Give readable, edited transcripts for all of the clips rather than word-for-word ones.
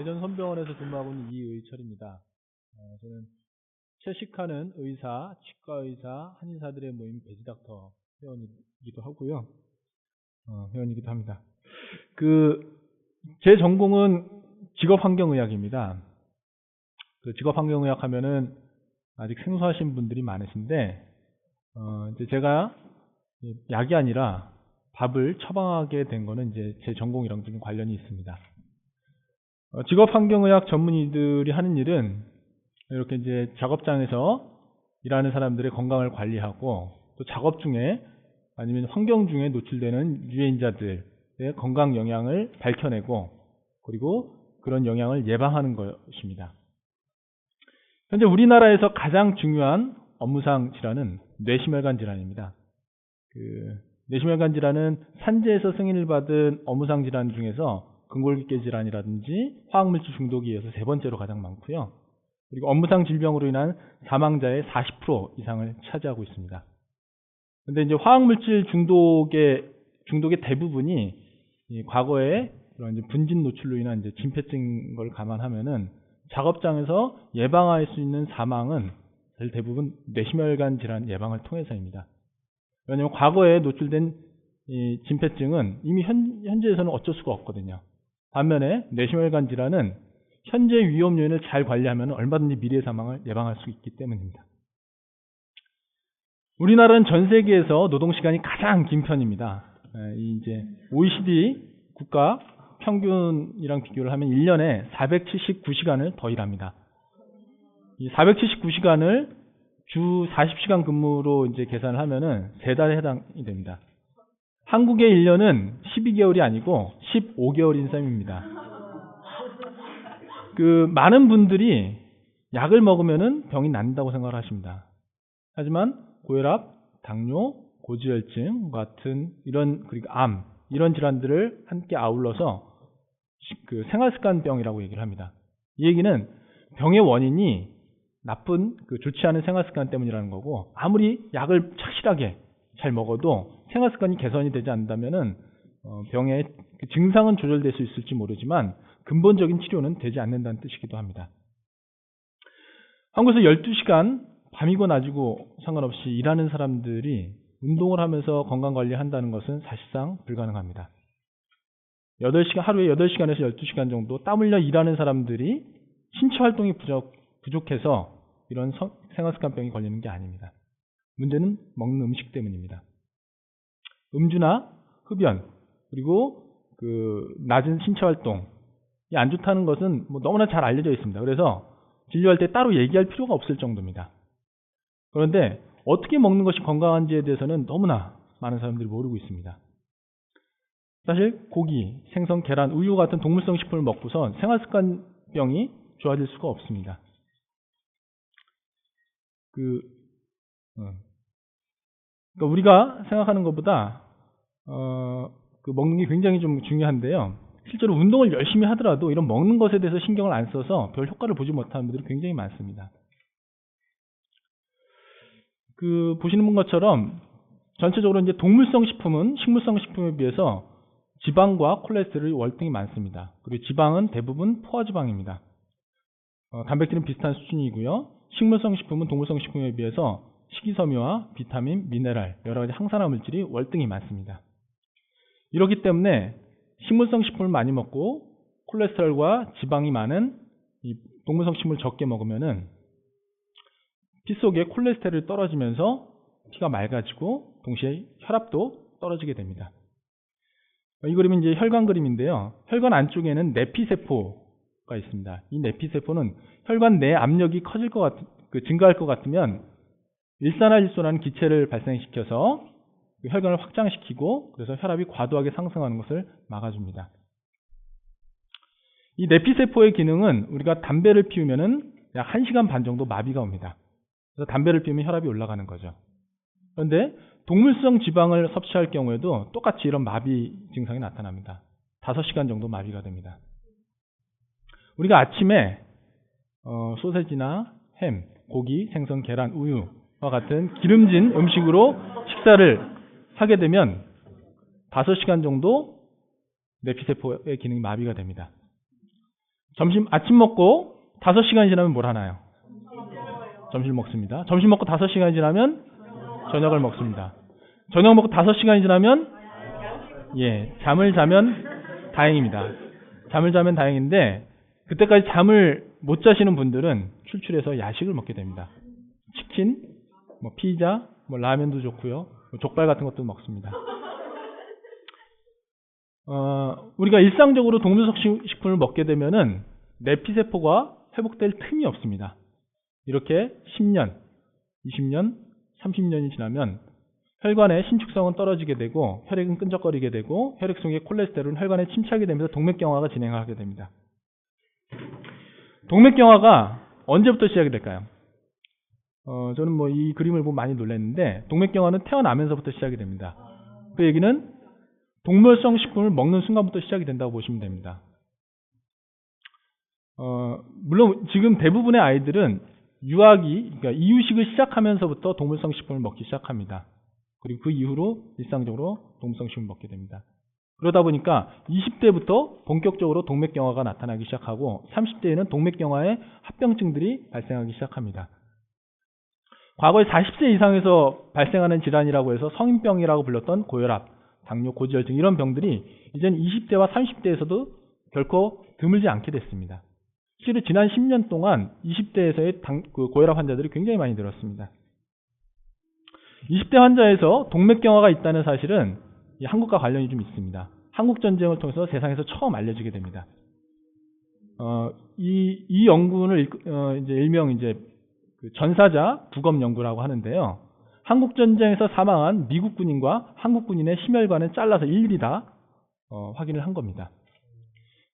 대전 손병원에서 근무하고 있는 이의철입니다. 저는 채식하는 의사, 치과의사, 한의사들의 모임 베지닥터 회원이기도 하고요. 회원이기도 합니다. 제 전공은 직업환경의학입니다. 직업환경의학 하면은 아직 생소하신 분들이 많으신데, 이제 제가 약이 아니라 밥을 처방하게 된 거는 이제 제 전공이랑 좀 관련이 있습니다. 직업환경의학 전문의들이 하는 일은 이렇게 이제 작업장에서 일하는 사람들의 건강을 관리하고, 또 작업 중에 아니면 환경 중에 노출되는 유해인자들의 건강 영향을 밝혀내고, 그리고 그런 영향을 예방하는 것입니다. 현재 우리나라에서 가장 중요한 업무상 질환은 뇌심혈관 질환입니다. 뇌심혈관 질환은 산재에서 승인을 받은 업무상 질환 중에서 근골격계 질환이라든지 화학물질 중독에 이어서 세 번째로 가장 많고요. 그리고 업무상 질병으로 인한 사망자의 40% 이상을 차지하고 있습니다. 그런데 이제 화학물질 중독의 대부분이 과거에 그런 이제 분진 노출로 인한 이제 진폐증 걸 감안하면은 작업장에서 예방할 수 있는 사망은 사실 대부분 뇌심혈관 질환 예방을 통해서입니다. 왜냐하면 과거에 노출된 이 진폐증은 이미 현재에서는 어쩔 수가 없거든요. 반면에 뇌심혈관 질환은 현재 위험 요인을 잘 관리하면 얼마든지 미래 사망을 예방할 수 있기 때문입니다. 우리나라는 전 세계에서 노동 시간이 가장 긴 편입니다. 이제 OECD 국가 평균이랑 비교를 하면 1년에 479시간을 더 일합니다. 이 479시간을 주 40시간 근무로 이제 계산을 하면은 3달에 해당이 됩니다. 한국의 1년은 12개월이 아니고 15개월인 셈입니다. 많은 분들이 약을 먹으면은 병이 난다고 생각을 하십니다. 하지만 고혈압, 당뇨, 고지혈증 같은 그리고 암, 이런 질환들을 함께 아울러서 생활습관병이라고 얘기를 합니다. 이 얘기는 병의 원인이 나쁜 좋지 않은 생활습관 때문이라는 거고, 아무리 약을 착실하게 잘 먹어도 생활습관이 개선이 되지 않는다면은 병의 증상은 조절될 수 있을지 모르지만 근본적인 치료는 되지 않는다는 뜻이기도 합니다. 한국에서 12시간 밤이고 낮이고 상관없이 일하는 사람들이 운동을 하면서 건강관리 한다는 것은 사실상 불가능합니다. 하루에 8시간에서 12시간 정도 땀 흘려 일하는 사람들이 신체 활동이 부족해서 이런 생활습관병이 걸리는 게 아닙니다. 문제는 먹는 음식 때문입니다. 음주나 흡연, 그리고 낮은 신체 활동이 안 좋다는 것은 너무나 잘 알려져 있습니다. 그래서 진료할 때 따로 얘기할 필요가 없을 정도입니다. 그런데 어떻게 먹는 것이 건강한지에 대해서는 너무나 많은 사람들이 모르고 있습니다. 사실 고기, 생선, 계란, 우유 같은 동물성 식품을 먹고선 생활습관병이 좋아질 수가 없습니다. 그러니까 우리가 생각하는 것보다 먹는 게 굉장히 좀 중요한데요. 실제로 운동을 열심히 하더라도 이런 먹는 것에 대해서 신경을 안 써서 별 효과를 보지 못하는 분들이 굉장히 많습니다. 보시는 것처럼 전체적으로 이제 동물성 식품은 식물성 식품에 비해서 지방과 콜레스테롤이 월등히 많습니다. 그리고 지방은 대부분 포화지방입니다. 단백질은 비슷한 수준이고요. 식물성 식품은 동물성 식품에 비해서 식이섬유와 비타민, 미네랄, 여러 가지 항산화 물질이 월등히 많습니다. 이렇기 때문에 식물성 식품을 많이 먹고 콜레스테롤과 지방이 많은 이 동물성 식물을 적게 먹으면은 피 속에 콜레스테롤이 떨어지면서 피가 맑아지고 동시에 혈압도 떨어지게 됩니다. 이 그림은 이제 혈관 그림인데요. 혈관 안쪽에는 내피세포가 있습니다. 이 내피세포는 혈관 내 압력이 증가할 것 같으면 일산화질소라는 기체를 발생시켜서 혈관을 확장시키고, 그래서 혈압이 과도하게 상승하는 것을 막아줍니다. 이 내피세포의 기능은 우리가 담배를 피우면은 약 1시간 반 정도 마비가 옵니다. 그래서 담배를 피우면 혈압이 올라가는 거죠. 그런데 동물성 지방을 섭취할 경우에도 똑같이 이런 마비 증상이 나타납니다. 5시간 정도 마비가 됩니다. 우리가 아침에 소세지나 햄, 고기, 생선, 계란, 우유와 같은 기름진 음식으로 식사를 하게 되면 5시간 정도 내피세포의 기능이 마비가 됩니다. 아침 먹고 5시간이 지나면 뭘 하나요? 점심을 먹습니다. 점심 먹고 5시간이 지나면 저녁을 먹습니다. 저녁 먹고 5시간이 지나면 잠을 자면 다행입니다. 잠을 자면 다행인데 그때까지 잠을 못 자시는 분들은 출출해서 야식을 먹게 됩니다. 치킨, 피자, 라면도 좋고요. 족발 같은 것도 먹습니다. 우리가 일상적으로 동물성 식품을 먹게 되면은 내피세포가 회복될 틈이 없습니다. 이렇게 10년, 20년, 30년이 지나면 혈관의 신축성은 떨어지게 되고 혈액은 끈적거리게 되고 혈액 속의 콜레스테롤은 혈관에 침착이 되면서 동맥경화가 진행하게 됩니다. 동맥경화가 언제부터 시작이 될까요? 저는 이 그림을 보고 많이 놀랐는데 동맥경화는 태어나면서부터 시작이 됩니다. 그 얘기는 동물성 식품을 먹는 순간부터 시작이 된다고 보시면 됩니다. 물론 지금 대부분의 아이들은 그러니까 이유식을 시작하면서부터 동물성 식품을 먹기 시작합니다. 그리고 그 이후로 일상적으로 동물성 식품을 먹게 됩니다. 그러다 보니까 20대부터 본격적으로 동맥경화가 나타나기 시작하고 30대에는 동맥경화의 합병증들이 발생하기 시작합니다. 과거에 40세 이상에서 발생하는 질환이라고 해서 성인병이라고 불렸던 고혈압, 당뇨, 고지혈증 이런 병들이 이제는 20대와 30대에서도 결코 드물지 않게 됐습니다. 실은 지난 10년 동안 20대에서의 고혈압 환자들이 굉장히 많이 늘었습니다. 20대 환자에서 동맥경화가 있다는 사실은 한국과 관련이 좀 있습니다. 한국전쟁을 통해서 세상에서 처음 알려지게 됩니다. 이 연구를 일명 전사자 부검 연구라고 하는데요. 한국전쟁에서 사망한 미국 군인과 한국 군인의 심혈관을 잘라서 일일이 다 확인을 한 겁니다.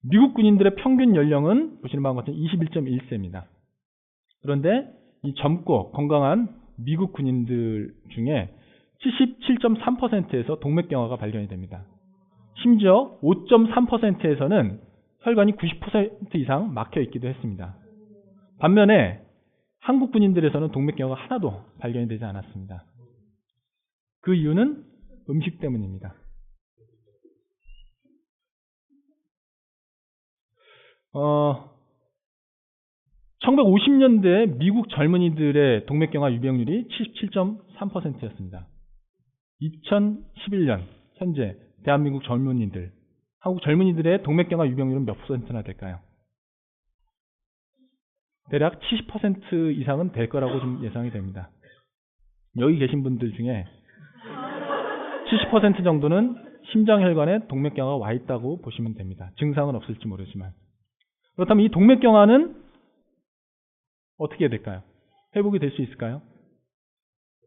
미국 군인들의 평균 연령은 보시는 바와 같이 21.1세입니다. 그런데 이 젊고 건강한 미국 군인들 중에 77.3%에서 동맥경화가 발견이 됩니다. 심지어 5.3%에서는 혈관이 90% 이상 막혀 있기도 했습니다. 반면에 한국 군인들에서는 동맥경화가 하나도 발견이 되지 않았습니다. 그 이유는 음식 때문입니다. 1950년대 미국 젊은이들의 동맥경화 유병률이 77.3%였습니다. 2011년 현재 대한민국 젊은이들, 한국 젊은이들의 동맥경화 유병률은 몇 %나 될까요? 대략 70% 이상은 될 거라고 좀 예상이 됩니다. 여기 계신 분들 중에 70% 정도는 심장혈관에 동맥경화가 와 있다고 보시면 됩니다. 증상은 없을지 모르지만. 그렇다면 이 동맥경화는 어떻게 해야 될까요? 회복이 될 수 있을까요?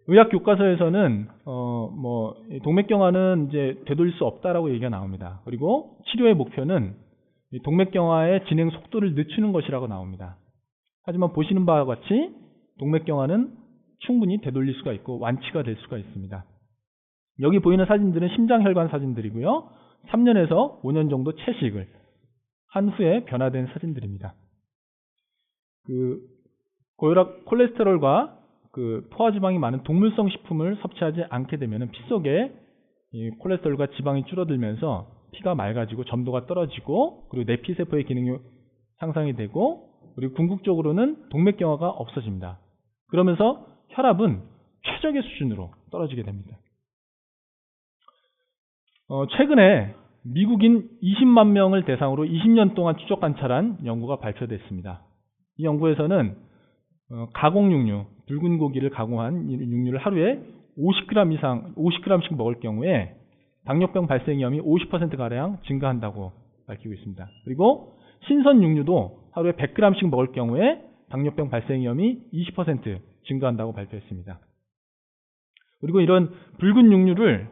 의학 교과서에서는 동맥경화는 이제 되돌릴 수 없다라고 얘기가 나옵니다. 그리고 치료의 목표는 이 동맥경화의 진행 속도를 늦추는 것이라고 나옵니다. 하지만 보시는 바와 같이 동맥경화는 충분히 되돌릴 수가 있고 완치가 될 수가 있습니다. 여기 보이는 사진들은 심장혈관 사진들이고요. 3년에서 5년 정도 채식을 한 후에 변화된 사진들입니다. 고혈압, 콜레스테롤과 포화지방이 많은 동물성 식품을 섭취하지 않게 되면 피 속에 이 콜레스테롤과 지방이 줄어들면서 피가 맑아지고 점도가 떨어지고 그리고 내피세포의 기능이 향상이 되고 그리고 궁극적으로는 동맥경화가 없어집니다. 그러면서 혈압은 최적의 수준으로 떨어지게 됩니다. 최근에 미국인 20만 명을 대상으로 20년 동안 추적 관찰한 연구가 발표됐습니다. 이 연구에서는 가공육류, 붉은 고기를 가공한 육류를 하루에 50g씩 먹을 경우에 당뇨병 발생 위험이 50%가량 증가한다고 밝히고 있습니다. 그리고 신선 육류도 하루에 100g씩 먹을 경우에 당뇨병 발생 위험이 20% 증가한다고 발표했습니다. 그리고 이런 붉은 육류를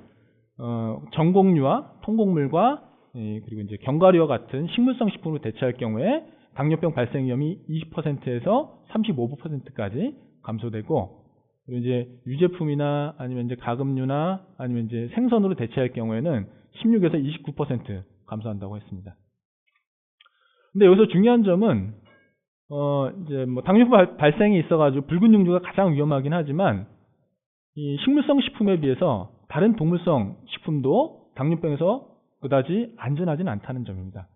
전곡류와 통곡물과 그리고 이제 견과류와 같은 식물성 식품으로 대체할 경우에 당뇨병 발생 위험이 20%에서 35%까지 감소되고 그리고 이제 유제품이나 아니면 이제 가금류나 아니면 이제 생선으로 대체할 경우에는 16에서 29% 감소한다고 했습니다. 근데 여기서 중요한 점은 이제 당뇨병 발생이 있어가지고 붉은 육류가 가장 위험하긴 하지만 이 식물성 식품에 비해서 다른 동물성 식품도 당뇨병에서 그다지 안전하진 않다는 점입니다.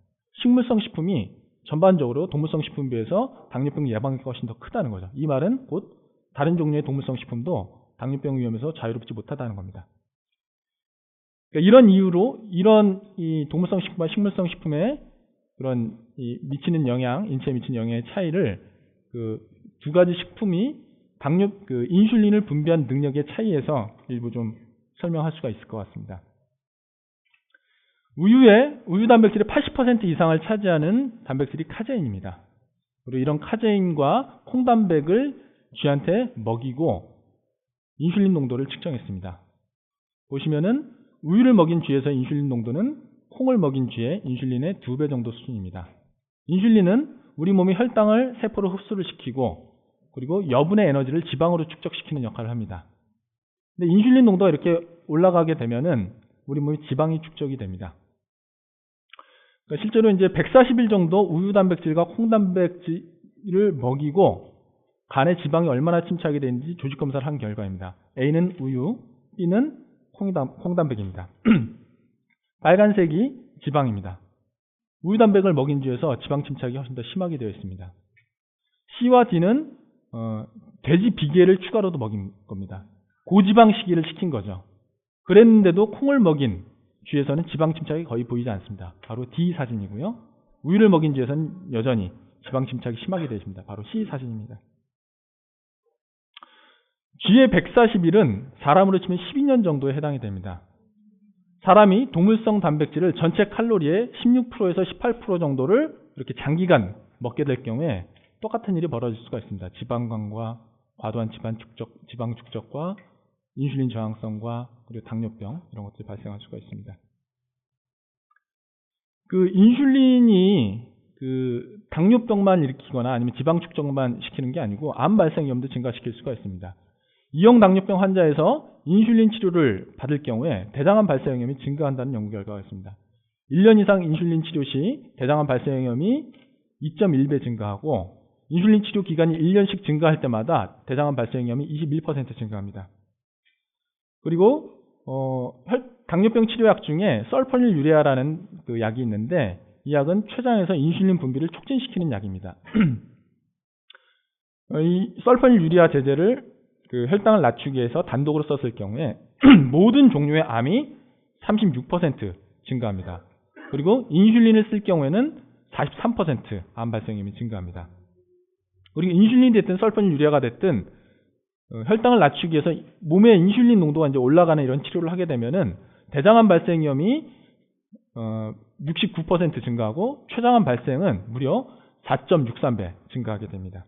식물성 식품이 전반적으로 동물성 식품에 비해서 당뇨병 예방효과가 훨씬 더 크다는 거죠. 이 말은 곧 다른 종류의 동물성 식품도 당뇨병 위험에서 자유롭지 못하다는 겁니다. 그러니까 이런 이유로 이런 이 동물성 식품과 식물성 식품의 그런 이 미치는 영향, 인체에 미치는 영향의 차이를 그 두 가지 식품이 인슐린을 분비한 능력의 차이에서 일부 좀 설명할 수가 있을 것 같습니다. 우유 단백질의 80% 이상을 차지하는 단백질이 카제인입니다. 그리고 이런 카제인과 콩단백을 쥐한테 먹이고 인슐린 농도를 측정했습니다. 보시면은 우유를 먹인 쥐에서 인슐린 농도는 콩을 먹인 쥐의 인슐린의 2배 정도 수준입니다. 인슐린은 우리 몸의 혈당을 세포로 흡수를 시키고 그리고 여분의 에너지를 지방으로 축적시키는 역할을 합니다. 근데 인슐린 농도가 이렇게 올라가게 되면은 우리 몸에 지방이 축적이 됩니다. 그러니까 실제로 이제 140일 정도 우유 단백질과 콩 단백질을 먹이고 간에 지방이 얼마나 침착이 되는지 조직 검사를 한 결과입니다. A는 우유, B는 콩 단백입니다. 빨간색이 지방입니다. 우유 단백을 먹인 쥐에서 지방 침착이 훨씬 더 심하게 되어 있습니다. C와 D는 돼지 비계를 추가로도 먹인 겁니다. 고지방 식이를 시킨 거죠. 그랬는데도 콩을 먹인 쥐에서는 지방 침착이 거의 보이지 않습니다. 바로 D 사진이고요. 우유를 먹인 쥐에서는 여전히 지방 침착이 심하게 되어 있습니다. 바로 C 사진입니다. 쥐의 140일은 사람으로 치면 12년 정도에 해당이 됩니다. 사람이 동물성 단백질을 전체 칼로리의 16%에서 18% 정도를 이렇게 장기간 먹게 될 경우에 똑같은 일이 벌어질 수가 있습니다. 지방간과 과도한 지방 축적과 인슐린 저항성과 그리고 당뇨병 이런 것들이 발생할 수가 있습니다. 그 인슐린이 그 당뇨병만 일으키거나 아니면 지방 축적만 시키는 게 아니고 암 발생 위험도 증가시킬 수가 있습니다. 2형 당뇨병 환자에서 인슐린 치료를 받을 경우에 대장암 발생 위험이 증가한다는 연구 결과가 있습니다. 1년 이상 인슐린 치료 시 대장암 발생 위험이 2.1배 증가하고 인슐린 치료 기간이 1년씩 증가할 때마다 대장암 발생 위험이 21% 증가합니다. 그리고 당뇨병 치료약 중에 설퍼닐 유레아라는 그 약이 있는데 이 약은 췌장에서 인슐린 분비를 촉진시키는 약입니다. 이 설퍼닐 유레아 제제를 그 혈당을 낮추기 위해서 단독으로 썼을 경우에 모든 종류의 암이 36% 증가합니다. 그리고 인슐린을 쓸 경우에는 43% 암 발생률이 증가합니다. 그리고 인슐린이 됐든 설퍼닐 유레아가 됐든 혈당을 낮추기 위해서 몸의 인슐린 농도가 이제 올라가는 이런 치료를 하게 되면은 대장암 발생 위험이 69% 증가하고 췌장암 발생은 무려 4.63배 증가하게 됩니다.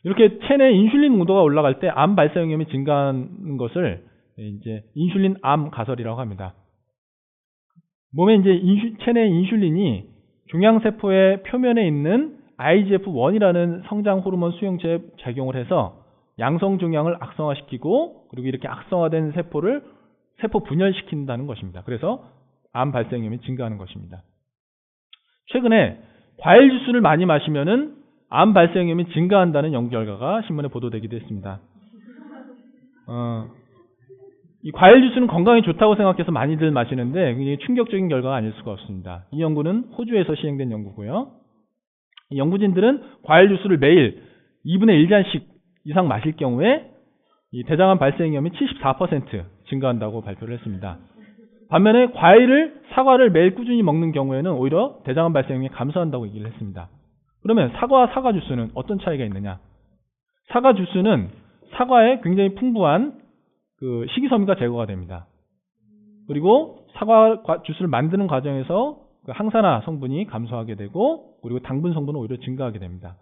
이렇게 체내 인슐린 농도가 올라갈 때 암 발생 위험이 증가하는 것을 이제 인슐린 암 가설이라고 합니다. 몸에 이제 체내 인슐린이 종양세포의 표면에 있는 IGF-1이라는 성장 호르몬 수용체에 작용을 해서 양성 종양을 악성화시키고 그리고 이렇게 악성화된 세포를 세포 분열시킨다는 것입니다. 그래서 암 발생 위험이 증가하는 것입니다. 최근에 과일 주스를 많이 마시면은 암 발생 위험이 증가한다는 연구 결과가 신문에 보도되기도 했습니다. 이 과일 주스는 건강에 좋다고 생각해서 많이들 마시는데 굉장히 충격적인 결과가 아닐 수가 없습니다. 이 연구는 호주에서 시행된 연구고요. 이 연구진들은 과일 주스를 매일 2분의 1잔씩 이상 마실 경우에 이 대장암 발생 위험이 74% 증가한다고 발표를 했습니다. 반면에 사과를 매일 꾸준히 먹는 경우에는 오히려 대장암 발생 위험이 감소한다고 얘기를 했습니다. 그러면 사과와 사과 주스는 어떤 차이가 있느냐? 사과 주스는 사과에 굉장히 풍부한 그 식이섬유가 제거가 됩니다. 그리고 사과 주스를 만드는 과정에서 그 항산화 성분이 감소하게 되고 그리고 당분 성분은 오히려 증가하게 됩니다.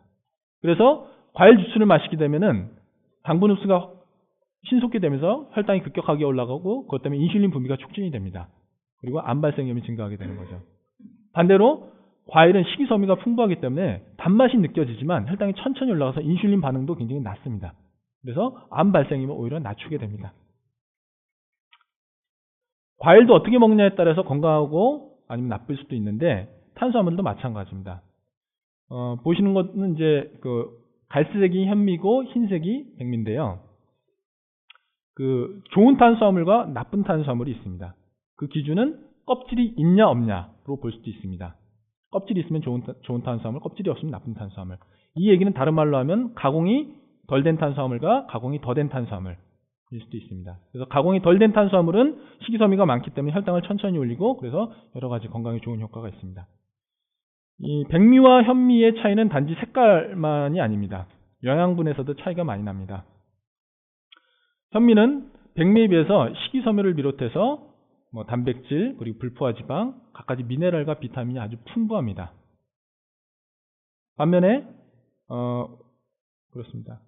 그래서 과일 주스를 마시게 되면은 당분 흡수가 신속히 되면서 혈당이 급격하게 올라가고 그것 때문에 인슐린 분비가 촉진이 됩니다. 그리고 암 발생 위험이 증가하게 되는 거죠. 반대로 과일은 식이섬유가 풍부하기 때문에 단맛이 느껴지지만 혈당이 천천히 올라가서 인슐린 반응도 굉장히 낮습니다. 그래서 암 발생 위험을 오히려 낮추게 됩니다. 과일도 어떻게 먹느냐에 따라서 건강하고 아니면 나쁠 수도 있는데 탄수화물도 마찬가지입니다. 보시는 것은 이제 그 갈색이 현미고 흰색이 백미인데요. 그 좋은 탄수화물과 나쁜 탄수화물이 있습니다. 그 기준은 껍질이 있냐 없냐로 볼 수도 있습니다. 껍질이 있으면 좋은 탄수화물, 껍질이 없으면 나쁜 탄수화물. 이 얘기는 다른 말로 하면 가공이 덜 된 탄수화물과 가공이 더 된 탄수화물일 수도 있습니다. 그래서 가공이 덜 된 탄수화물은 식이섬유가 많기 때문에 혈당을 천천히 올리고 그래서 여러 가지 건강에 좋은 효과가 있습니다. 이 백미와 현미의 차이는 단지 색깔만이 아닙니다. 영양분에서도 차이가 많이 납니다. 현미는 백미에 비해서 식이섬유를 비롯해서 단백질 그리고 불포화지방, 갖가지 미네랄과 비타민이 아주 풍부합니다. 반면에 그렇습니다.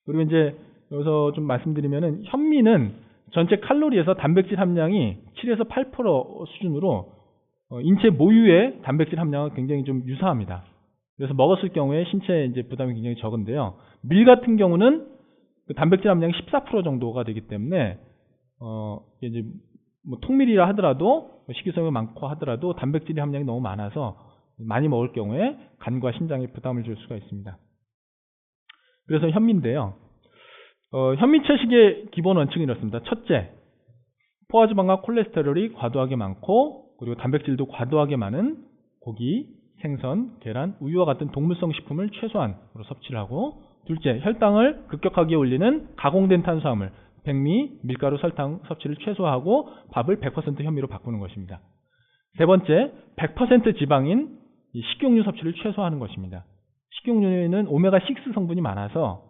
그리고 이제 여기서 좀 말씀드리면은 현미는 전체 칼로리에서 단백질 함량이 7에서 8% 수준으로 인체 모유의 단백질 함량은 굉장히 좀 유사합니다. 그래서 먹었을 경우에 신체 이제 부담이 굉장히 적은데요. 밀 같은 경우는 그 단백질 함량이 14% 정도가 되기 때문에 이제 통밀이라 하더라도 식이섬유 많고 하더라도 단백질 함량이 너무 많아서 많이 먹을 경우에 간과 신장에 부담을 줄 수가 있습니다. 그래서 현미인데요. 현미 채식의 기본 원칙은 이렇습니다. 첫째, 포화지방과 콜레스테롤이 과도하게 많고 그리고 단백질도 과도하게 많은 고기, 생선, 계란, 우유와 같은 동물성 식품을 최소한으로 섭취를 하고, 둘째, 혈당을 급격하게 올리는 가공된 탄수화물, 백미, 밀가루, 설탕 섭취를 최소화하고 밥을 100% 현미로 바꾸는 것입니다. 세 번째, 100% 지방인 식용유 섭취를 최소화하는 것입니다. 식용유에는 오메가6 성분이 많아서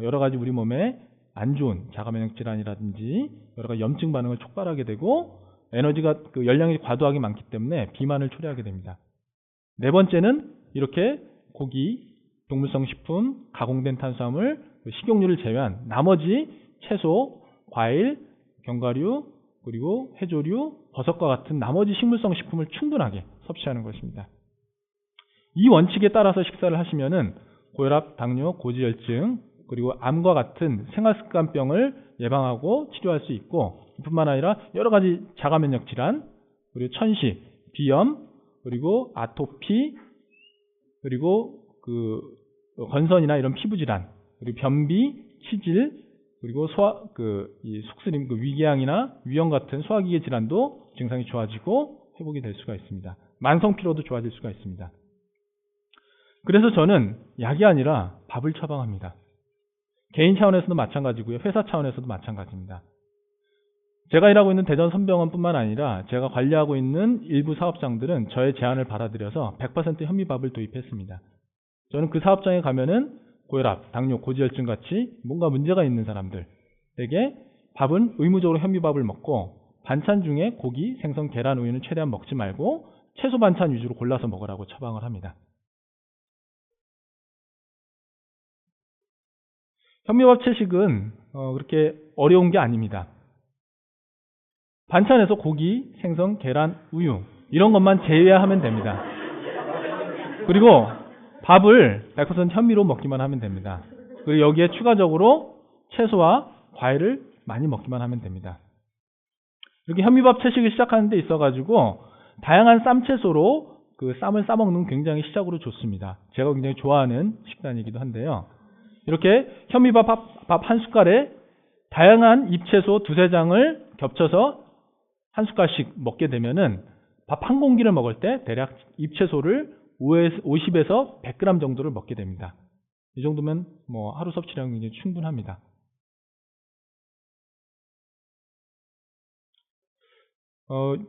여러 가지 우리 몸에 안 좋은 자가면역 질환이라든지 여러 가지 염증 반응을 촉발하게 되고 에너지가 열량이 과도하게 많기 때문에 비만을 초래하게 됩니다. 네 번째는 이렇게 고기, 동물성 식품, 가공된 탄수화물, 식용유를 제외한 나머지 채소, 과일, 견과류, 그리고 해조류, 버섯과 같은 나머지 식물성 식품을 충분하게 섭취하는 것입니다. 이 원칙에 따라서 식사를 하시면은 고혈압, 당뇨, 고지혈증, 그리고 암과 같은 생활습관병을 예방하고 치료할 수 있고, 뿐만 아니라 여러 가지 자가면역 질환, 그리고 천식, 비염, 그리고 아토피, 그리고 건선이나 이런 피부 질환, 그리고 변비, 치질, 그리고 속쓰림, 위궤양이나 위염 같은 소화기계 질환도 증상이 좋아지고 회복이 될 수가 있습니다. 만성 피로도 좋아질 수가 있습니다. 그래서 저는 약이 아니라 밥을 처방합니다. 개인 차원에서도 마찬가지고요. 회사 차원에서도 마찬가지입니다. 제가 일하고 있는 대전 선병원뿐만 아니라 제가 관리하고 있는 일부 사업장들은 저의 제안을 받아들여서 100% 현미밥을 도입했습니다. 저는 그 사업장에 가면은 고혈압, 당뇨, 고지혈증 같이 뭔가 문제가 있는 사람들에게 밥은 의무적으로 현미밥을 먹고 반찬 중에 고기, 생선, 계란, 우유는 최대한 먹지 말고 채소 반찬 위주로 골라서 먹으라고 처방을 합니다. 현미밥 채식은 그렇게 어려운 게 아닙니다. 반찬에서 고기, 생선, 계란, 우유 이런 것만 제외하면 됩니다. 그리고 밥을 100% 현미로 먹기만 하면 됩니다. 그리고 여기에 추가적으로 채소와 과일을 많이 먹기만 하면 됩니다. 이렇게 현미밥 채식을 시작하는 데 있어가지고 다양한 쌈채소로 그 쌈을 싸먹는 굉장히 시작으로 좋습니다. 제가 굉장히 좋아하는 식단이기도 한데요. 이렇게 현미밥 한 숟갈에 다양한 잎채소 두세 장을 겹쳐서 한 숟갈씩 먹게 되면은 밥 한 공기를 먹을 때 대략 잎채소를 50에서 100g 정도를 먹게 됩니다. 이 정도면 하루 섭취량이 굉장히 충분합니다.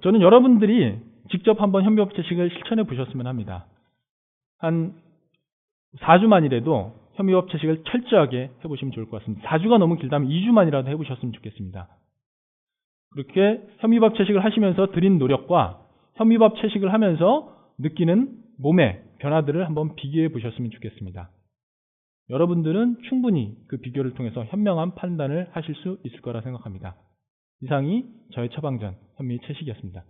저는 여러분들이 직접 한번 현미밥 채식을 실천해 보셨으면 합니다. 한 4주만이라도 현미밥 채식을 철저하게 해보시면 좋을 것 같습니다. 4주가 너무 길다면 2주만이라도 해보셨으면 좋겠습니다. 그렇게 현미밥 채식을 하시면서 드린 노력과 현미밥 채식을 하면서 느끼는 몸의 변화들을 한번 비교해 보셨으면 좋겠습니다. 여러분들은 충분히 그 비교를 통해서 현명한 판단을 하실 수 있을 거라 생각합니다. 이상이 저의 처방전 현미 채식이었습니다.